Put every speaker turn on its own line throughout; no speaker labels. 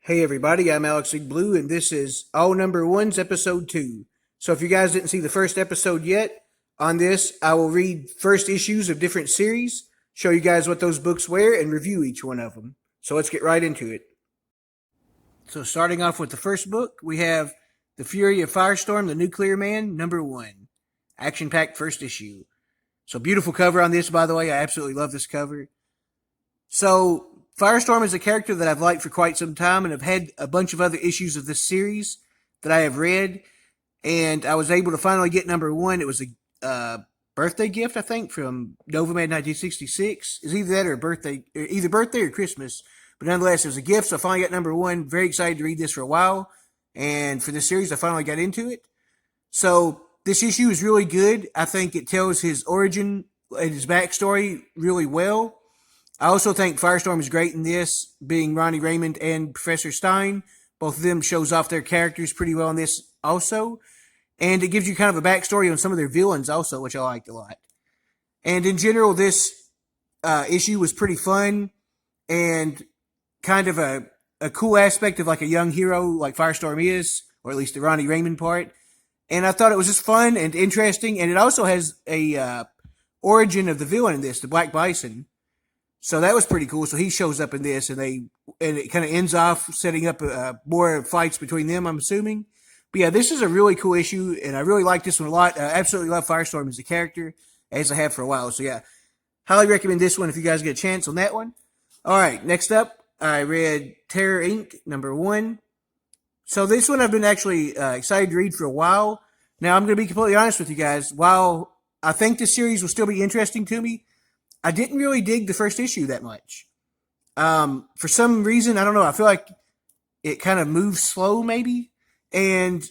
Hey everybody, I'm Alex Blue, and this is All Number Ones, Episode 2. So if you guys didn't see the first episode yet, on this I will read first issues of different series, show you guys what those books were, and review each one of them. So let's get right into it. So starting off with the first book, we have The Fury of Firestorm, the Nuclear Man, number 1. Action-packed first issue. So beautiful cover on this, by the way. I absolutely love this cover. So Firestorm is a character that I've liked for quite some time, and I've had a bunch of other issues of this series that I have read, and I was able to finally get number 1. It was a birthday gift, I think, from Novamed 1966. It's either that or either birthday or Christmas, but nonetheless, it was a gift, so I finally got number 1. Very excited to read this for a while, and for this series, I finally got into it. So this issue is really good. I think it tells his origin and his backstory really well. I also think Firestorm is great in this, being Ronnie Raymond and Professor Stein. Both of them shows off their characters pretty well in this also. And it gives you kind of a backstory on some of their villains also, which I liked a lot. And in general, this issue was pretty fun and kind of a cool aspect of like a young hero like Firestorm is, or at least the Ronnie Raymond part. And I thought it was just fun and interesting. And it also has a origin of the villain in this, the Black Bison. So that was pretty cool. So he shows up in this, and it kind of ends off setting up more fights between them, I'm assuming. But yeah, this is a really cool issue, and I really like this one a lot. I absolutely love Firestorm as a character, as I have for a while. So yeah, highly recommend this one if you guys get a chance on that one. All right, next up, I read Terror Inc. number 1. So this one I've been actually excited to read for a while. Now, I'm going to be completely honest with you guys. While I think this series will still be interesting to me, I didn't really dig the first issue that much. For some reason, I don't know, I feel like it kind of moves slow maybe. And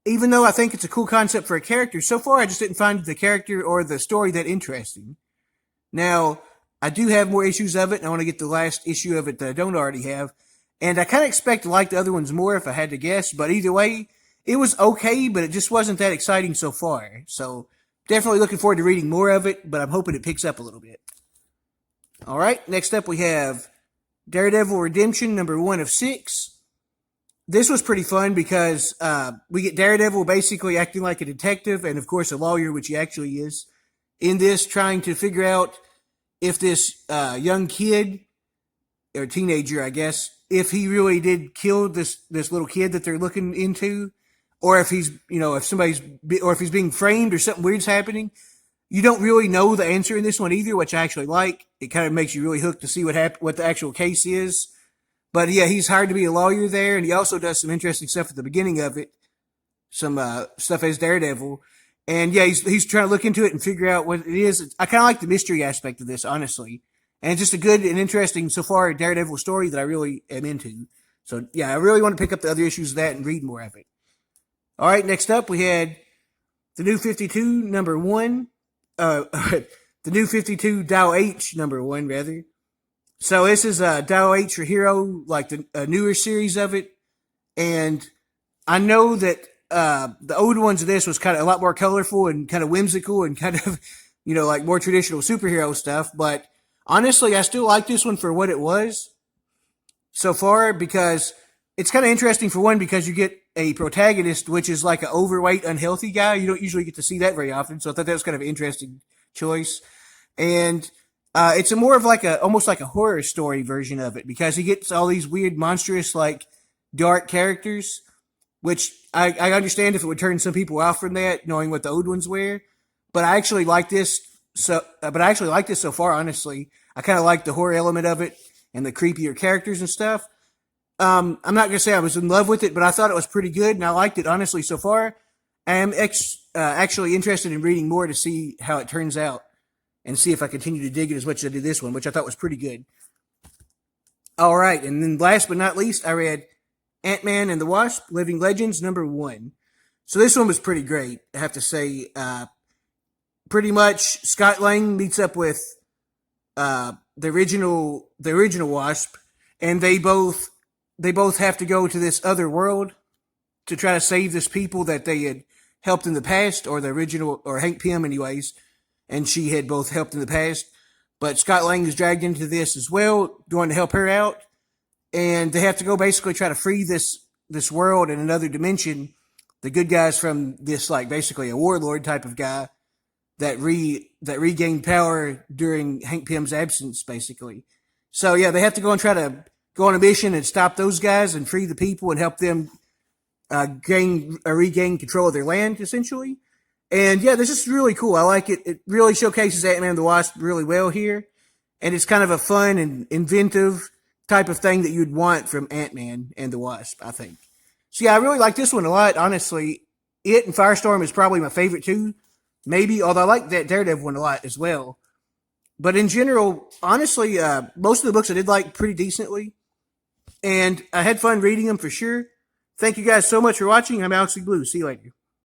even though I think it's a cool concept for a character, so far I just didn't find the character or the story that interesting. Now, I do have more issues of it, and I want to get the last issue of it that I don't already have. And I kind of expect to like the other ones more if I had to guess, but either way, it was okay, but it just wasn't that exciting so far. So definitely looking forward to reading more of it, but I'm hoping it picks up a little bit. All right, next up we have Daredevil Redemption number 1 of 6. This was pretty fun because we get Daredevil basically acting like a detective and, of course, a lawyer, which he actually is, in this trying to figure out if this young kid, or teenager, I guess, if he really did kill this little kid that they're looking into, or if he's, or if he's being framed or something weird's happening. You don't really know the answer in this one either, which I actually like. It kind of makes you really hooked to see what the actual case is. But yeah, he's hired to be a lawyer there, and he also does some interesting stuff at the beginning of it. Some stuff as Daredevil. And yeah, he's trying to look into it and figure out what it is. I kind of like the mystery aspect of this, honestly. And it's just a good and interesting, so far, Daredevil story that I really am into. So yeah, I really want to pick up the other issues of that and read more of it. All right, next up we had the New 52 number 1. The New 52 Dow H number 1, rather. So this is Dow H for Hero, like the newer series of it. And I know that the old ones of this was kind of a lot more colorful and kind of whimsical and kind of, like more traditional superhero stuff. But honestly, I still like this one for what it was so far, because it's kind of interesting for one, because you get a protagonist, which is like an overweight, unhealthy guy. You don't usually get to see that very often. So I thought that was kind of an interesting choice. And it's more of like almost like a horror story version of it, because he gets all these weird, monstrous, like dark characters, which I understand if it would turn some people off from that, knowing what the old ones were. But I actually like this. So far, honestly. I kind of like the horror element of it and the creepier characters and stuff. I'm not going to say I was in love with it, but I thought it was pretty good, and I liked it, honestly, so far. I am actually interested in reading more to see how it turns out and see if I continue to dig it as much as I did this one, which I thought was pretty good. All right, and then last but not least, I read Ant-Man and the Wasp, Living Legends, number 1. So this one was pretty great, I have to say. Pretty much, Scott Lang meets up with the original Wasp, and they both have to go to this other world to try to save this people that they had helped in the past, or the original, or Hank Pym anyways, and she had both helped in the past. But Scott Lang is dragged into this as well, going to help her out. and they have to go basically try to free this world in another dimension. The good guys from this, like, basically a warlord type of guy that regained power during Hank Pym's absence, basically. So yeah, they have to go and try to go on a mission and stop those guys and free the people and help them regain control of their land, essentially. And yeah, this is really cool. I like it. It really showcases Ant-Man and the Wasp really well here. And it's kind of a fun and inventive type of thing that you'd want from Ant-Man and the Wasp, I think. So yeah, I really like this one a lot, honestly. It and Firestorm is probably my favorite too. Maybe, although I like that Daredevil one a lot as well. But in general, honestly, most of the books I did like pretty decently. And I had fun reading them for sure. Thank you guys so much for watching. I'm Alex Blue. See you later.